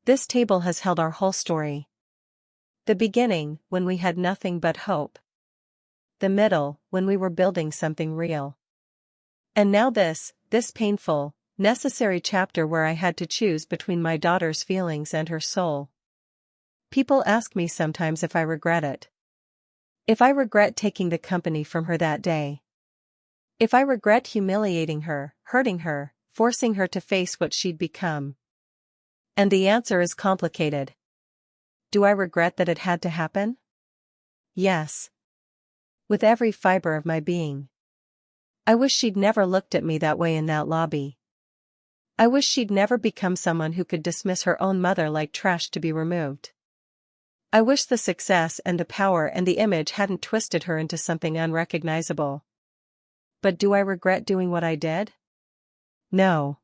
This table has held our whole story. The beginning, when we had nothing but hope. The middle, when we were building something real. And now this painful, necessary chapter where I had to choose between my daughter's feelings and her soul. People ask me sometimes if I regret it. If I regret taking the company from her that day. If I regret humiliating her, hurting her, forcing her to face what she'd become. And the answer is complicated. Do I regret that it had to happen? Yes. With every fiber of my being. I wish she'd never looked at me that way in that lobby. I wish she'd never become someone who could dismiss her own mother like trash to be removed. I wish the success and the power and the image hadn't twisted her into something unrecognizable. But do I regret doing what I did? No.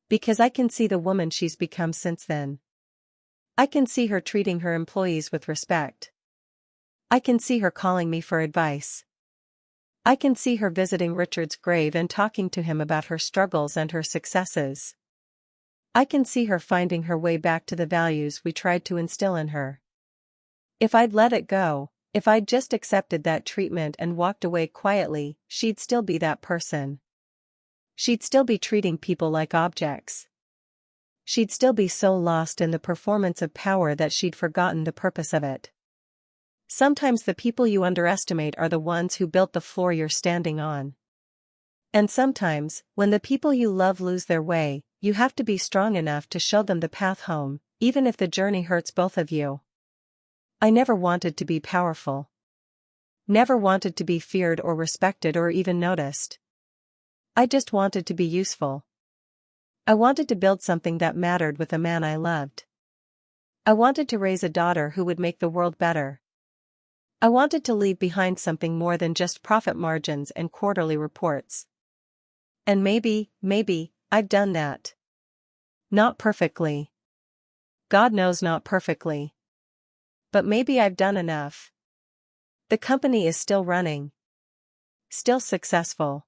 Because I can see the woman she's become since then. I can see her treating her employees with respect. I can see her calling me for advice. I can see her visiting Richard's grave and talking to him about her struggles and her successes. I can see her finding her way back to the values we tried to instill in her. If I'd let it go, if I'd just accepted that treatment and walked away quietly, she'd still be that person. She'd still be treating people like objects. She'd still be so lost in the performance of power that she'd forgotten the purpose of it. Sometimes the people you underestimate are the ones who built the floor you're standing on. And sometimes, when the people you love lose their way, you have to be strong enough to show them the path home, even if the journey hurts both of you. I never wanted to be powerful. Never wanted to be feared or respected or even noticed. I just wanted to be useful. I wanted to build something that mattered with a man I loved. I wanted to raise a daughter who would make the world better. I wanted to leave behind something more than just profit margins and quarterly reports. And maybe, I've done that. Not perfectly. God knows not perfectly. But maybe I've done enough. The company is still running. Still successful.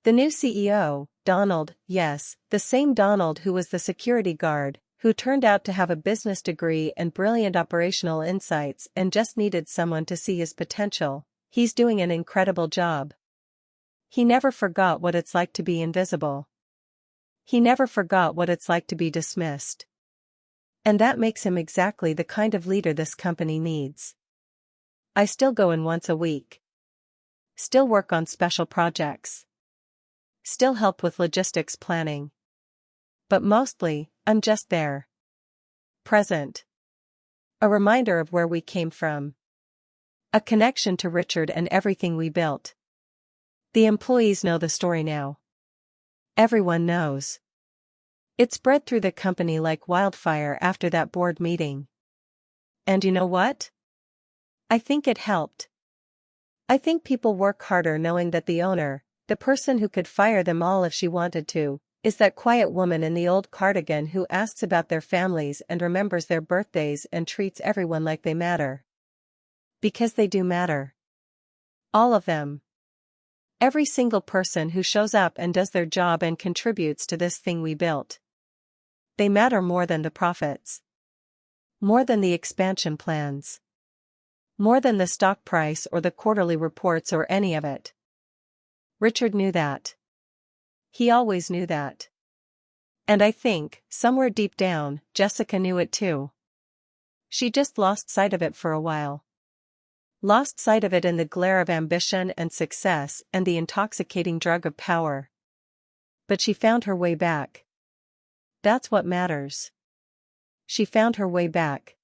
The new CEO, Donald, yes, the same Donald who was the security guard, who turned out to have a business degree and brilliant operational insights and just needed someone to see his potential, he's doing an incredible job. He never forgot what it's like to be invisible. He never forgot what it's like to be dismissed. And that makes him exactly the kind of leader this company needs. I still go in once a week. Still work on special projects. Still help with logistics planning. But mostly, I'm just there. Present. A reminder of where we came from. A connection to Richard and everything we built. The employees know the story now. Everyone knows. It spread through the company like wildfire after that board meeting. And you know what? I think it helped. I think people work harder knowing that the owner, the person who could fire them all if she wanted to, is that quiet woman in the old cardigan who asks about their families and remembers their birthdays and treats everyone like they matter. Because they do matter. All of them. Every single person who shows up and does their job and contributes to this thing we built. They matter more than the profits. More than the expansion plans. More than the stock price or the quarterly reports or any of it. Richard knew that. He always knew that. And I think, somewhere deep down, Jessica knew it too. She just lost sight of it for a while. Lost sight of it in the glare of ambition and success and the intoxicating drug of power. But she found her way back. That's what matters. She found her way back.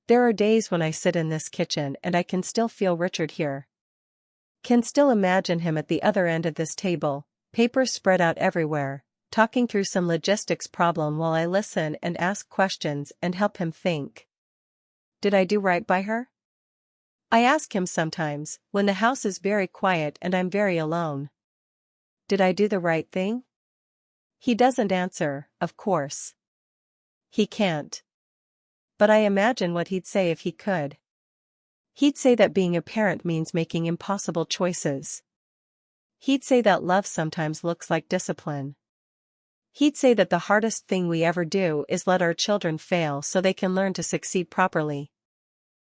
There are days when I sit in this kitchen and I can still feel Richard here. Can still imagine him at the other end of this table, papers spread out everywhere, talking through some logistics problem while I listen and ask questions and help him think. Did I do right by her? I ask him sometimes, when the house is very quiet and I'm very alone. Did I do the right thing? He doesn't answer, of course. He can't. But I imagine what he'd say if he could. He'd say that being a parent means making impossible choices. He'd say that love sometimes looks like discipline. He'd say that the hardest thing we ever do is let our children fail so they can learn to succeed properly.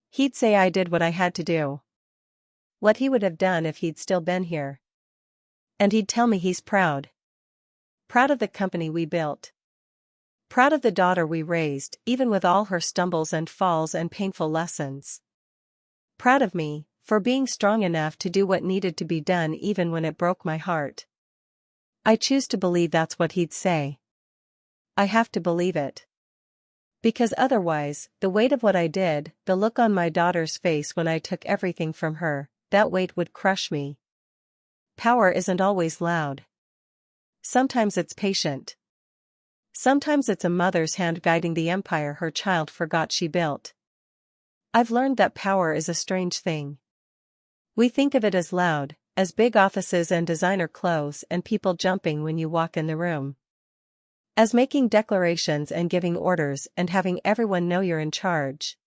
He'd say I did what I had to do. What he would have done if he'd still been here. And he'd tell me he's proud. Proud of the company we built. Proud of the daughter we raised, even with all her stumbles and falls and painful lessons. Proud of me, for being strong enough to do what needed to be done even when it broke my heart. I choose to believe that's what he'd say. I have to believe it. Because otherwise, the weight of what I did, the look on my daughter's face when I took everything from her, that weight would crush me. Power isn't always loud. Sometimes it's patient. Sometimes it's a mother's hand guiding the empire her child forgot she built. I've learned that power is a strange thing. We think of it as loud, as big offices and designer clothes and people jumping when you walk in the room. As making declarations and giving orders and having everyone know you're in charge.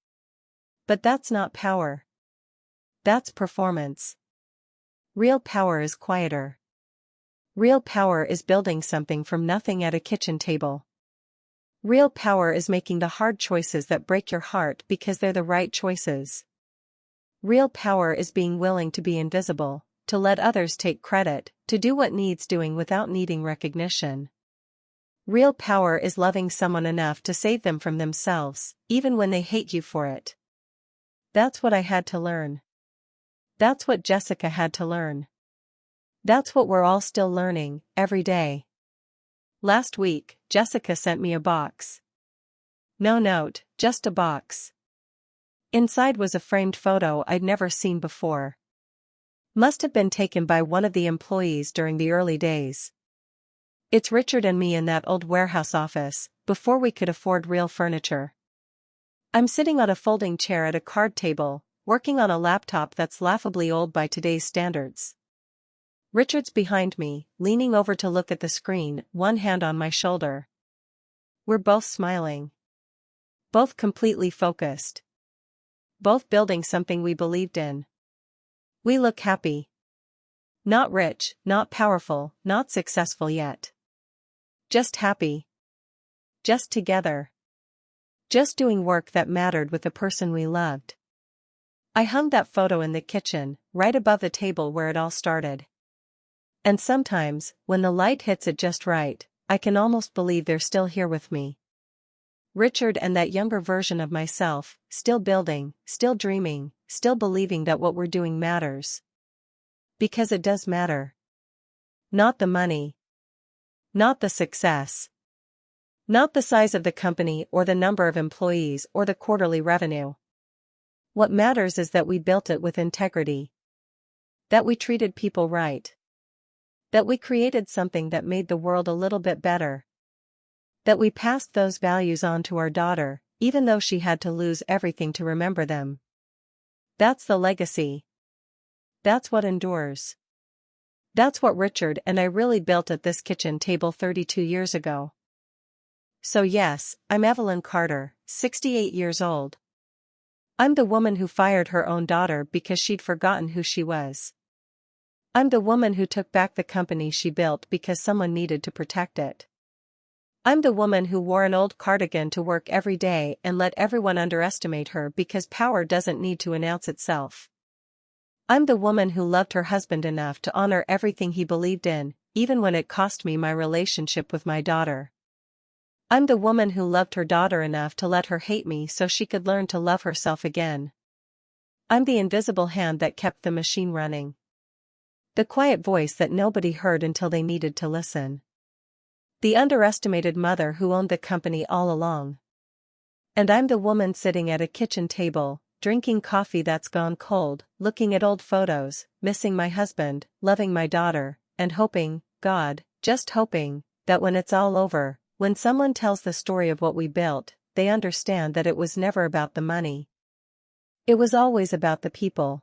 But that's not power. That's performance. Real power is quieter. Real power is building something from nothing at a kitchen table. Real power is making the hard choices that break your heart because they're the right choices. Real power is being willing to be invisible, to let others take credit, to do what needs doing without needing recognition. Real power is loving someone enough to save them from themselves, even when they hate you for it. That's what I had to learn. That's what Jessica had to learn. That's what we're all still learning, every day. Last week, Jessica sent me a box. No note, just a box. Inside was a framed photo I'd never seen before. Must have been taken by one of the employees during the early days. It's Richard and me in that old warehouse office, before we could afford real furniture. I'm sitting on a folding chair at a card table, working on a laptop that's laughably old by today's standards. Richard's behind me, leaning over to look at the screen, one hand on my shoulder. We're both smiling. Both completely focused. Both building something we believed in. We look happy. Not rich, not powerful, not successful yet. Just happy. Just together. Just doing work that mattered with the person we loved. I hung that photo in the kitchen, right above the table where it all started. And sometimes, when the light hits it just right, I can almost believe they're still here with me. Richard and that younger version of myself, still building, still dreaming, still believing that what we're doing matters. Because it does matter. Not the money. Not the success. Not the size of the company or the number of employees or the quarterly revenue. What matters is that we built it with integrity. That we treated people right. That we created something that made the world a little bit better. That we passed those values on to our daughter, even though she had to lose everything to remember them. That's the legacy. That's what endures. That's what Richard and I really built at this kitchen table 32 years ago. So yes, I'm Evelyn Carter, 68 years old. I'm the woman who fired her own daughter because she'd forgotten who she was. I'm the woman who took back the company she built because someone needed to protect it. I'm the woman who wore an old cardigan to work every day and let everyone underestimate her because power doesn't need to announce itself. I'm the woman who loved her husband enough to honor everything he believed in, even when it cost me my relationship with my daughter. I'm the woman who loved her daughter enough to let her hate me so she could learn to love herself again. I'm the invisible hand that kept the machine running. The quiet voice that nobody heard until they needed to listen. The underestimated mother who owned the company all along. And I'm the woman sitting at a kitchen table, drinking coffee that's gone cold, looking at old photos, missing my husband, loving my daughter, and hoping, God, just hoping, that when it's all over, when someone tells the story of what we built, they understand that it was never about the money. It was always about the people.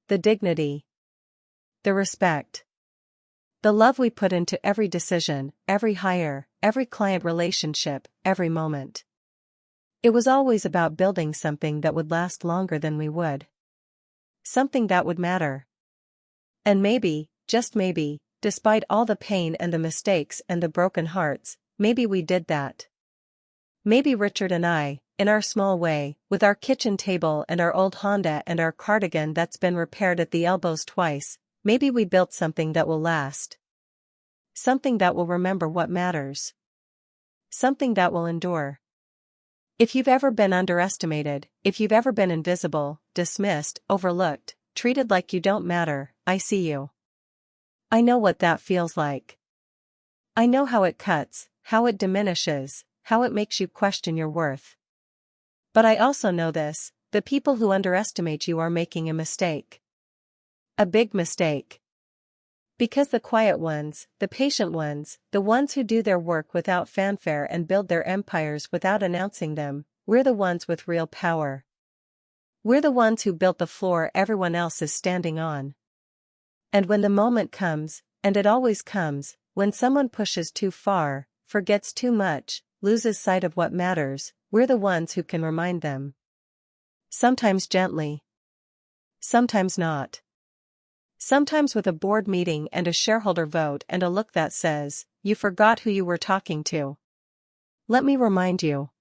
The dignity. The respect. The love we put into every decision, every hire, every client relationship, every moment. It was always about building something that would last longer than we would. Something that would matter. And maybe, just maybe, despite all the pain and the mistakes and the broken hearts, maybe we did that. Maybe Richard and I, in our small way, with our kitchen table and our old Honda and our cardigan that's been repaired at the elbows twice, maybe we built something that will last. Something that will remember what matters. something that will endure. If you've ever been underestimated, if you've ever been invisible, dismissed, overlooked, treated like you don't matter, I see you. I know what that feels like. I know how it cuts, how it diminishes, how it makes you question your worth. But I also know this: the people who underestimate you are making a mistake. A big mistake. Because the quiet ones, the patient ones, the ones who do their work without fanfare and build their empires without announcing them, we're the ones with real power. We're the ones who built the floor everyone else is standing on. And when the moment comes, and it always comes, when someone pushes too far, forgets too much, loses sight of what matters, we're the ones who can remind them. Sometimes gently. Sometimes not. Sometimes with a board meeting and a shareholder vote and a look that says, "You forgot who you were talking to." Let me remind you.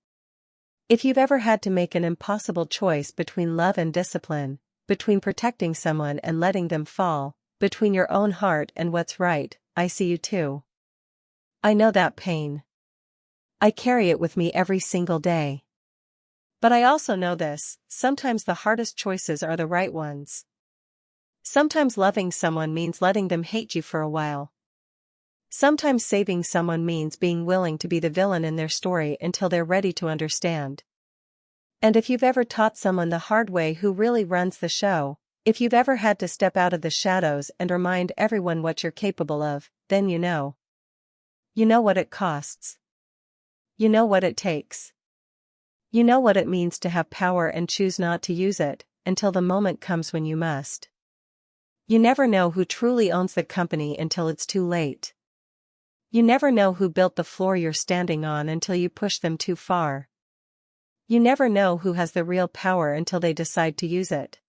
If you've ever had to make an impossible choice between love and discipline, between protecting someone and letting them fall, between your own heart and what's right, I see you too. I know that pain. I carry it with me every single day. But I also know this: sometimes the hardest choices are the right ones. Sometimes loving someone means letting them hate you for a while. Sometimes saving someone means being willing to be the villain in their story until they're ready to understand. And if you've ever taught someone the hard way who really runs the show, if you've ever had to step out of the shadows and remind everyone what you're capable of, then you know. You know what it costs. You know what it takes. You know what it means to have power and choose not to use it, until the moment comes when you must. You never know who truly owns the company until it's too late. You never know who built the floor you're standing on until you push them too far. You never know who has the real power until they decide to use it.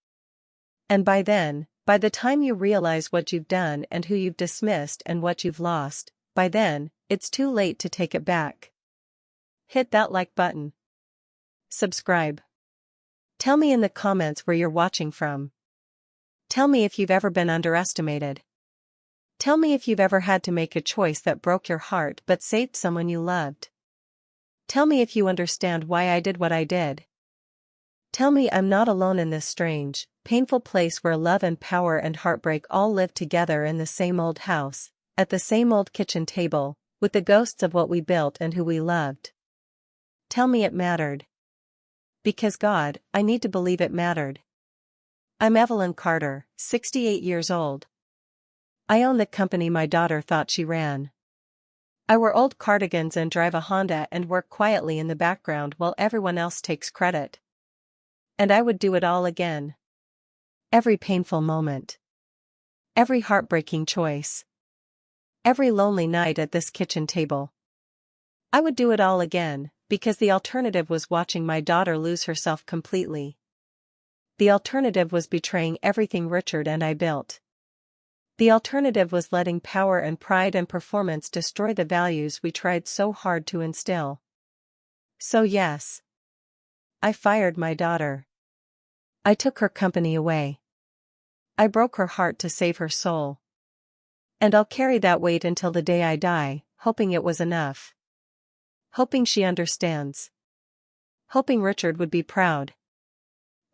And by then, by the time you realize what you've done and who you've dismissed and what you've lost, by then, it's too late to take it back. Hit that like button. Subscribe. Tell me in the comments where you're watching from. Tell me if you've ever been underestimated. Tell me if you've ever had to make a choice that broke your heart but saved someone you loved. Tell me if you understand why I did what I did. Tell me I'm not alone in this strange, painful place where love and power and heartbreak all live together in the same old house, at the same old kitchen table, with the ghosts of what we built and who we loved. Tell me it mattered. Because God, I need to believe it mattered. I'm Evelyn Carter, 68 years old. I own the company my daughter thought she ran. I wear old cardigans and drive a Honda and work quietly in the background while everyone else takes credit. And I would do it all again. Every painful moment. Every heartbreaking choice. Every lonely night at this kitchen table. I would do it all again, because the alternative was watching my daughter lose herself completely. The alternative was betraying everything Richard and I built. The alternative was letting power and pride and performance destroy the values we tried so hard to instill. So yes. I fired my daughter. I took her company away. I broke her heart to save her soul. And I'll carry that weight until the day I die, hoping it was enough. Hoping she understands. Hoping Richard would be proud.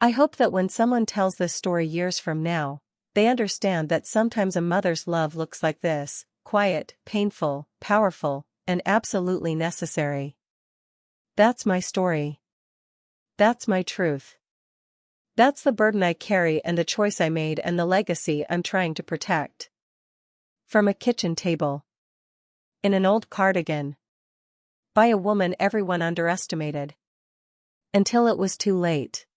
I hope that when someone tells this story years from now, they understand that sometimes a mother's love looks like this: quiet, painful, powerful, and absolutely necessary. That's my story. That's my truth. That's the burden I carry and the choice I made and the legacy I'm trying to protect. From a kitchen table. In an old cardigan. By a woman everyone underestimated. Until it was too late.